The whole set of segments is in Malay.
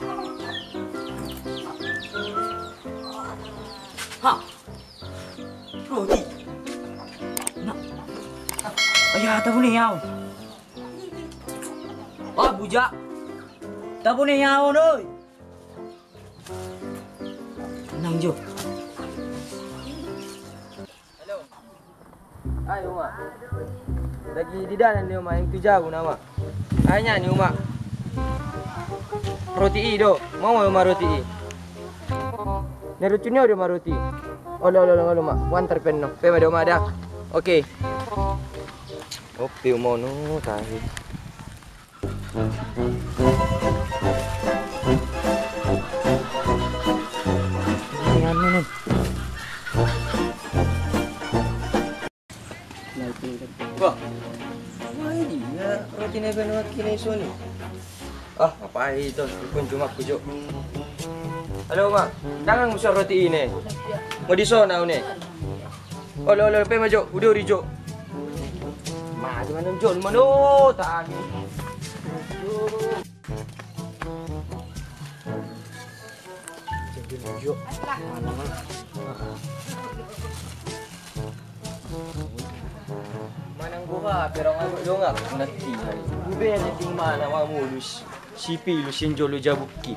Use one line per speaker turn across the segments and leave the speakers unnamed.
Ha? Roti. Nak. Ayah, tahu ni yaw. Ah, bujak. Tahu ni yaw doi. Nang jo.
Hello. Hai Uma. Lagi di dalam ni Uma, yang tu jauh nama. Hanya ni Uma. Roti i do. Mau Uma roti i. Nerutunyo dia roti. Olo mak. Wantar penno. Pe ada Uma dah. Okey. Opi Uma no tahi.
Yan nun.
Wah. Wah ini ya roti ni benar kini so ni. Ah, apa itu? Pun cuma kujuk. Halo mak, jangan usah roti ini. Mau di sana ni. Olo pe maju, udah rijo. Ma, di mana jol mana tadi. Jadi rijo. Manang buka, pero nga dongak nati hari. Bube ni ting mana wa mulus. Sipi lu sinjo lu jabuki.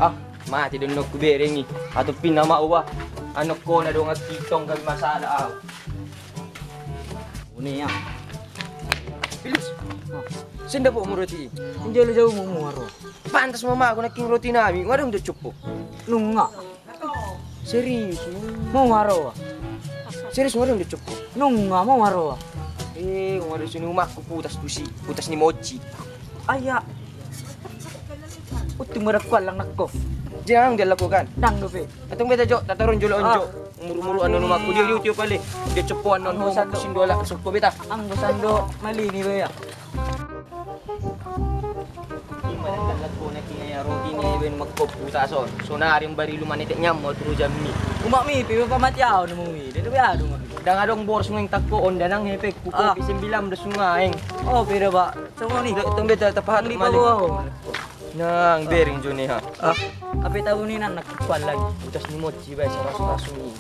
Ah, mati don nok kubereng ni. Atau pinama uwa. Ano ko na dong kitong kag masala aw.
Uni ya.
Bilis. Senda po mo roti.
Injo lu jauh mu aro.
Pantas mama ako naking roti nami. Ngadong do cupo.
Nunga.
Serius.
Mau aro.
Serius ngadong do cupo.
Nunga mau aro.
Kung ano sinuma ko putas tusi. Putas ni Mochi.
Aya. Uti merakwa lang nakko.
Jangan dia lakukan.
Dang dope.
Atong beta jo, tatarun jolo onjo. Muru-muru ano numa ko dia YouTube pali. Dia cepuan non ho sindola suko beta.
Ang busando malini ba ya?
Managdalag ko na kinaya roti ni Ben magpuputason. So naring bari lumanite nyam mo tru jam ni.
Umami pipa pamatyaw na mo mi. Dito ba ado nga.
Dangadong boros ng takko onda nang hepe kuko pisim bilam da sungaeng.
Oh, pero ba? Sama ni.
Itong beta tapahat
Hindi
malik.
pa ako.
Nang bering joni ha.
Ah, api tahu ni nan nakkuan lagi.
Putas ni Mochi ba sa raso-raso ni.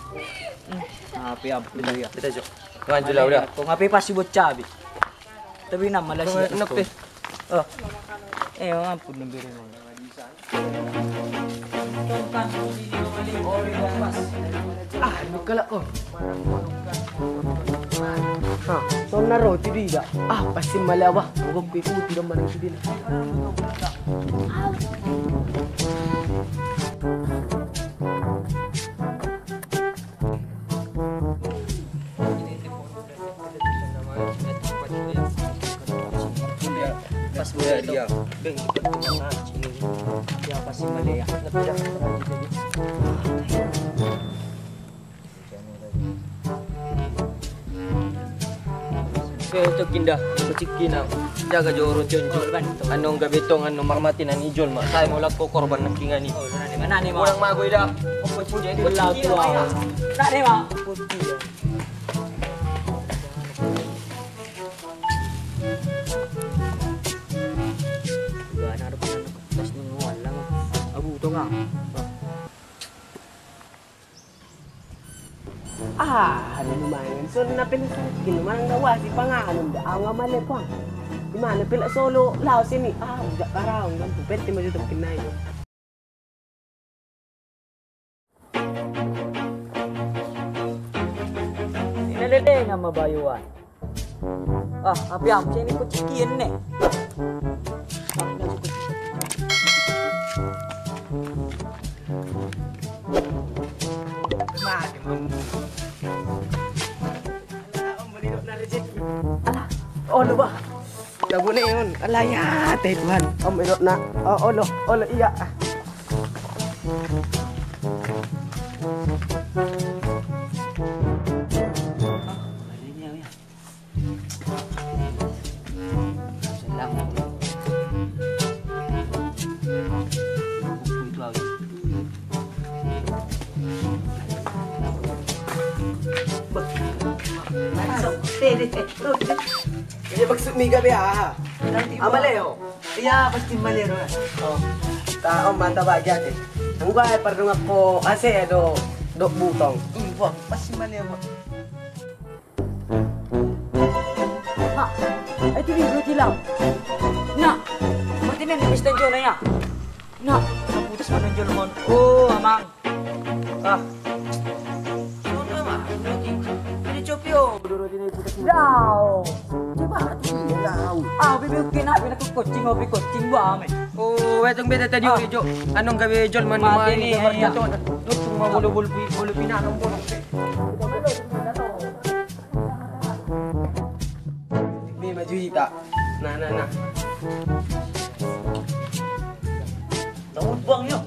Api ampun ya.
Beta jo. Ngan jula udah.
Kung api pasti buat cabi. Tapi na malas ya.
Nok te.
Oh. Ampun ng biro mo.
Ah, nukala ko.
Ha, so na roti dida.
Ah, pasti malawa. Huwag ko ikuti naman ang sidin.
Pas boleh
dia. Beng kita tengah sini.
Dia pasti malaya.
Oke, itu kindah. Kucikin ang jaga joro jonjo. Anong gabitong ano marmatin an ijol mak. Saya mo ko korban ng kingani.
Oh, mana ni ma?
Kurang magoy da.
Pulau tua. Tak ni ma? Putih.
Ah, ano naman. So, napinasakin naman ang nawasi pa nga. Anong daan nga mali ko. Di man, napila solo. Lao sini. Ah, uda karaw. Pwede mo dito kinay.
Inalele nga mabayuan. Ah, api am sini ko chikin ne.
Oh, ano ba? Lago na yun. Alaya, Tuhan. Ilo na. Oh, olo, iya. Ini maksud mi gabi ah. Amale oh. Iya pasti malero. Oh. Taong mata bagian deh. Ang gua ay pardong ako ase do dok butong.
Wah, pasti mana wah.
Ha, itu ibu tilaw. Nak, berarti ni Mr. John na ya. Nak, naputas man ng John mon. Oh, amang. Ah,
Ano mah? Ini copio.
roti na iputas mo. Daw.
Coba tahu.
Ah, bibi kina pinakukocing o bikocing ba ame.
Oh, etong beta tadi uri Jo. Anong gabi Jol man
Mati
mari
ni,
gambar
iya.
dito. Tutung mabulubul bulu pinanong po.
Ni maju hita. Nah.
Tawag bang yo.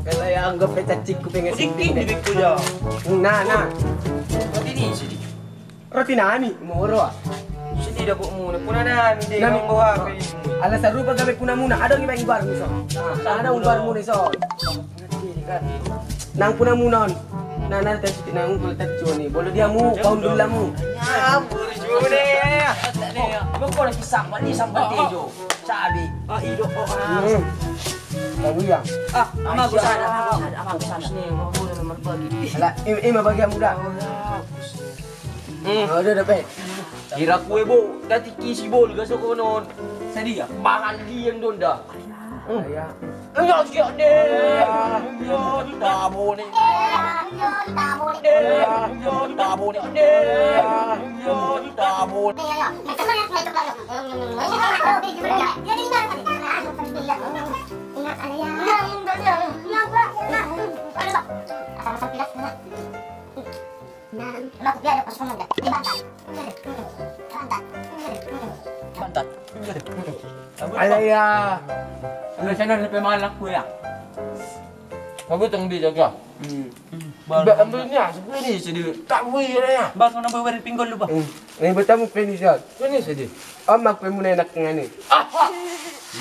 Kaya ya anggap ay cacik ko pengen
Siking bibig ko ya.
Nah.
Pati ni sidi.
Roti nami, muro ah.
Sidi dah buat muna. Puna na hindi
Nami.
kang bawa.
Alas sa rupa kami puna muna. Ada yung ibar mo so. Sana ubar mo ni so. Nang puna muna on. Nana tes nang kulit ni. Bolo dia mu, kaum dulu mu.
Ya, burjune.
Mo ko lagi sambat ni sambat Jo. Sabi. Ah, ido ko.
Kamu yang.
Ah, ama ko sana.
Ni, mau na naman pagi.
Ala, ima bagian muda. Oh, udah dapat.
Kira kue bo, dati kisi bol gaso ko noon.
Sa dia.
Bakal diyan doon da.
Ya.
Ayo siya ni. Ayo tabo ni. Ayo tabo ni. Ayo tabo ni. Ayo tabo ni.
Pantat.
Alaya.
Ano siya na pimalak ko ya.
Magutang di jaga. Ba ambil niya, sebenarnya sedih. Tak boleh ya.
Ba ko na bawarin pinggol ba?
Ini betul mu penisat.
Ini sedih.
Amak pe muna enak ngani.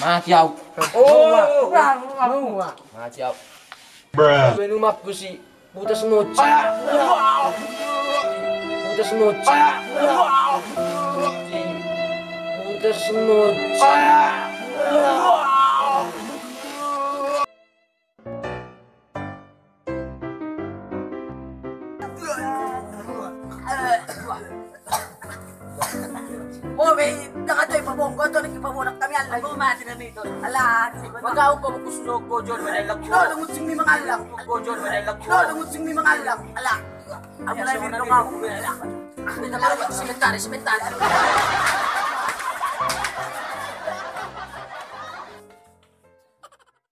Mati au.
Oh,
Mau. Mati au. Benu mapku si butas mochi. Butas mochi. Butas mochi.
Oh, may nakatoy pabonggo to nakipamunak kami alam mo mati na nito. Ala, magaw pa mo kusnog ko John manalak ko. No, lungutsing mi mga alak ko John manalak ko. No, lungutsing mi mga alak. Ala. Amo na mi ka. Ala. Kita ba sementari.